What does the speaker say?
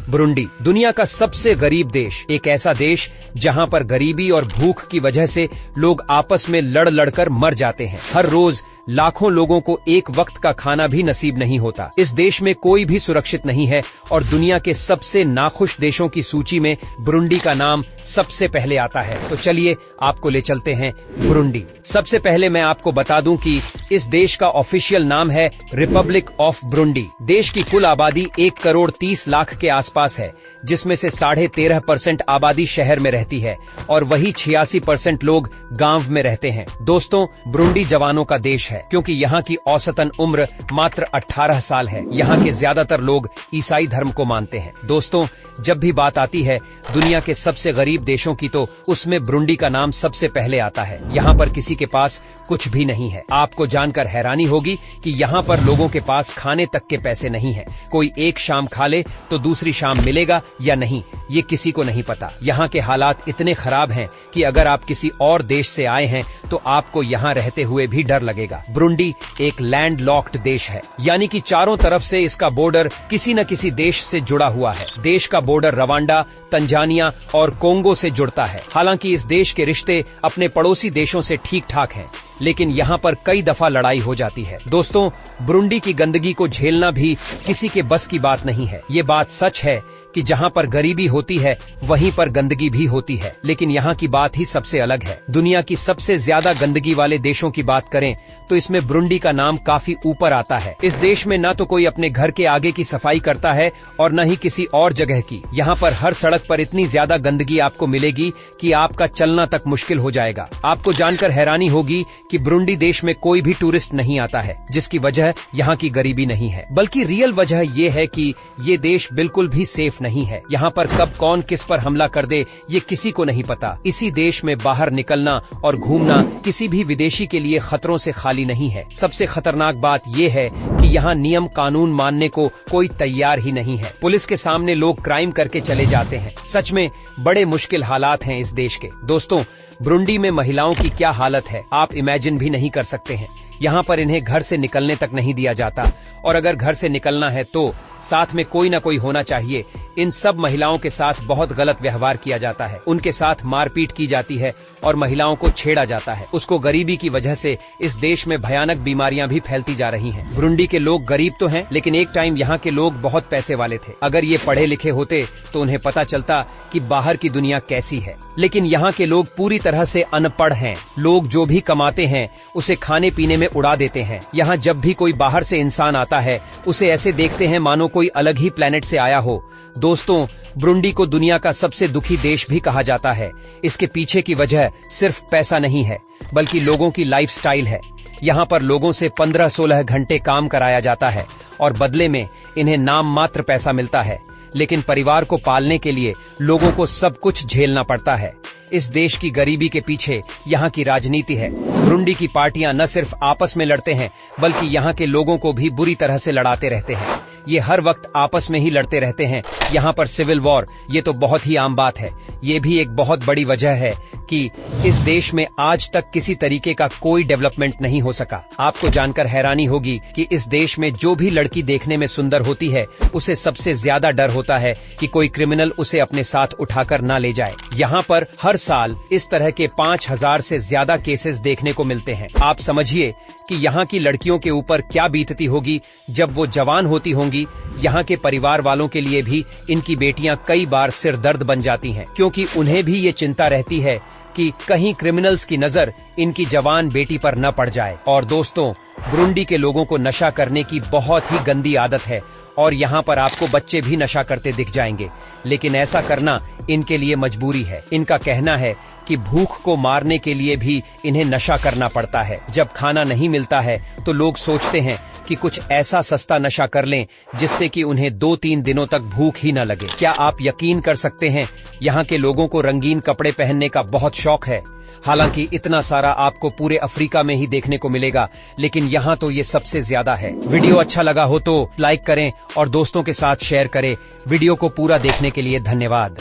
Burundi दुनिया का सबसे गरीब देश, एक ऐसा देश जहां पर गरीबी और भूख की वजह से लोग आपस में लड़ लड़कर मर जाते हैं। हर रोज लाखों लोगों को एक वक्त का खाना भी नसीब नहीं होता। इस देश में कोई भी सुरक्षित नहीं है और दुनिया के सबसे नाखुश देशों की सूची में बुरुंडी का नाम सबसे पहले आता है। तो चलिए आपको ले चलते हैं बुरुंडी। सबसे पहले मैं आपको बता दूं कि इस देश का ऑफिशियल नाम है रिपब्लिक ऑफ बुरुंडी। देश की कुल आबादी 1,30,00,000 के आसपास है, जिसमें से 13.5% आबादी शहर में रहती है और वही 86% लोग गांव में रहते हैं। दोस्तों, बुरुंडी जवानों का देश है क्योंकि यहाँ की औसतन उम्र मात्र 18 साल है। यहाँ के ज्यादातर लोग ईसाई धर्म को मानते हैं। दोस्तों, जब भी बात आती है दुनिया के सबसे गरीब देशों की, तो उसमें बुरुंडी का नाम सबसे पहले आता है। यहाँ पर किसी के पास कुछ भी नहीं है। आपको जानकर हैरानी होगी कि यहाँ पर लोगों के पास खाने तक के पैसे नहीं है। कोई एक शाम खा ले तो दूसरी शाम मिलेगा या नहीं, ये किसी को नहीं पता। यहाँ के हालात इतने खराब हैं कि अगर आप किसी और देश से आए हैं तो आपको यहाँ रहते हुए भी डर लगेगा। बुरुंडी एक लैंड लॉक्ड देश है, यानी कि चारों तरफ से इसका बॉर्डर किसी न किसी देश से जुड़ा हुआ है। देश का बॉर्डर रवांडा, तंजानिया और कोंगो से जुड़ता है। हालांकि इस देश के रिश्ते अपने पड़ोसी देशों से ठीक ठाक हैं, लेकिन यहाँ पर कई दफा लड़ाई हो जाती है। दोस्तों, बुरुंडी की गंदगी को झेलना भी किसी के बस की बात नहीं है। ये बात सच है कि जहाँ पर गरीबी होती है वहीं पर गंदगी भी होती है, लेकिन यहाँ की बात ही सबसे अलग है। दुनिया की सबसे ज्यादा गंदगी वाले देशों की बात करें तो इसमें बुरुंडी का नाम काफी ऊपर आता है। इस देश में न तो कोई अपने घर के आगे की सफाई करता है और न ही किसी और जगह की। यहाँ पर हर सड़क पर इतनी ज्यादा गंदगी आपको मिलेगी कि आपका चलना तक मुश्किल हो जाएगा। आपको जानकर हैरानी होगी कि बुरुंडी देश में कोई भी टूरिस्ट नहीं आता है, जिसकी वजह यहाँ की गरीबी नहीं है, बल्कि रियल वजह ये है कि ये देश बिल्कुल भी सेफ नहीं है। यहाँ पर कब कौन किस पर हमला कर दे ये किसी को नहीं पता। इसी देश में बाहर निकलना और घूमना किसी भी विदेशी के लिए खतरों से खाली नहीं है। सबसे खतरनाक बात ये है कि यहाँ नियम कानून मानने को कोई तैयार ही नहीं है। पुलिस के सामने लोग क्राइम करके चले जाते हैं। सच में बड़े मुश्किल हालात हैं इस देश के। दोस्तों, बुरुंडी में महिलाओं की क्या हालत है आप इमेजिन भी नहीं कर सकते हैं। यहाँ पर इन्हें घर से निकलने तक नहीं दिया जाता, और अगर घर से निकलना है तो साथ में कोई न कोई होना चाहिए। इन सब महिलाओं के साथ बहुत गलत व्यवहार किया जाता है, उनके साथ मारपीट की जाती है और महिलाओं को छेड़ा जाता है। उसको गरीबी की वजह से इस देश में भयानक बीमारियां भी फैलती जा रही हैं। बुरुंडी के लोग गरीब तो हैं, लेकिन एक टाइम यहाँ के लोग बहुत पैसे वाले थे। अगर ये पढ़े लिखे होते तो उन्हें पता चलता कि बाहर की दुनिया कैसी है, लेकिन यहाँ के लोग पूरी तरह से अनपढ़ हैं। लोग जो भी कमाते हैं उसे खाने पीने में उड़ा देते हैं। यहाँ जब भी कोई बाहर से इंसान आता है उसे ऐसे देखते हैं मानो कोई अलग ही प्लेनेट से आया हो। दोस्तों, बुरुंडी को दुनिया का सबसे दुखी देश भी कहा जाता है। इसके पीछे की वजह सिर्फ पैसा नहीं है, बल्कि लोगों की लाइफस्टाइल है। यहाँ पर लोगों से 15-16 घंटे काम कराया जाता है और बदले में इन्हें नाम मात्र पैसा मिलता है, लेकिन परिवार को पालने के लिए लोगों को सब कुछ झेलना पड़ता है। इस देश की गरीबी के पीछे यहाँ की राजनीति है। बुरुंडी की पार्टियां न सिर्फ आपस में लड़ते हैं, बल्कि यहाँ के लोगों को भी बुरी तरह से लड़ाते रहते हैं। ये हर वक्त आपस में ही लड़ते रहते हैं। यहाँ पर सिविल वॉर, ये तो बहुत ही आम बात है। ये भी एक बहुत बड़ी वजह है कि इस देश में आज तक किसी तरीके का कोई डेवलपमेंट नहीं हो सका। आपको जानकर हैरानी होगी कि इस देश में जो भी लड़की देखने में सुंदर होती है उसे सबसे ज्यादा डर होता है कि कोई क्रिमिनल उसे अपने साथ उठाकर ना ले जाए। यहाँ पर हर साल इस तरह के 5,000 से ज्यादा केसेस देखने को मिलते हैं। आप समझिए कि यहाँ की लड़कियों के ऊपर क्या बीतती होगी जब वो जवान होती होंगी। यहाँ के परिवार वालों के लिए भी इनकी बेटियां कई बार सिरदर्द बन जाती हैं, क्योंकि उन्हें भी ये चिंता रहती है कि कहीं क्रिमिनल्स की नजर इनकी जवान बेटी पर न पड़ जाए। और दोस्तों, बुरुंडी के लोगों को नशा करने की बहुत ही गंदी आदत है और यहाँ पर आपको बच्चे भी नशा करते दिख जाएंगे, लेकिन ऐसा करना इनके लिए मजबूरी है। इनका कहना है कि भूख को मारने के लिए भी इन्हें नशा करना पड़ता है। जब खाना नहीं मिलता है तो लोग सोचते हैं कि कुछ ऐसा सस्ता नशा कर लें जिससे कि उन्हें 2-3 दिनों तक भूख ही न लगे। क्या आप यकीन कर सकते हैं, यहाँ के लोगों को रंगीन कपड़े पहनने का बहुत शौक है। हालांकि इतना सारा आपको पूरे अफ्रीका में ही देखने को मिलेगा, लेकिन यहाँ तो ये सबसे ज्यादा है। वीडियो अच्छा लगा हो तो लाइक करें और दोस्तों के साथ शेयर करें। वीडियो को पूरा देखने के लिए धन्यवाद।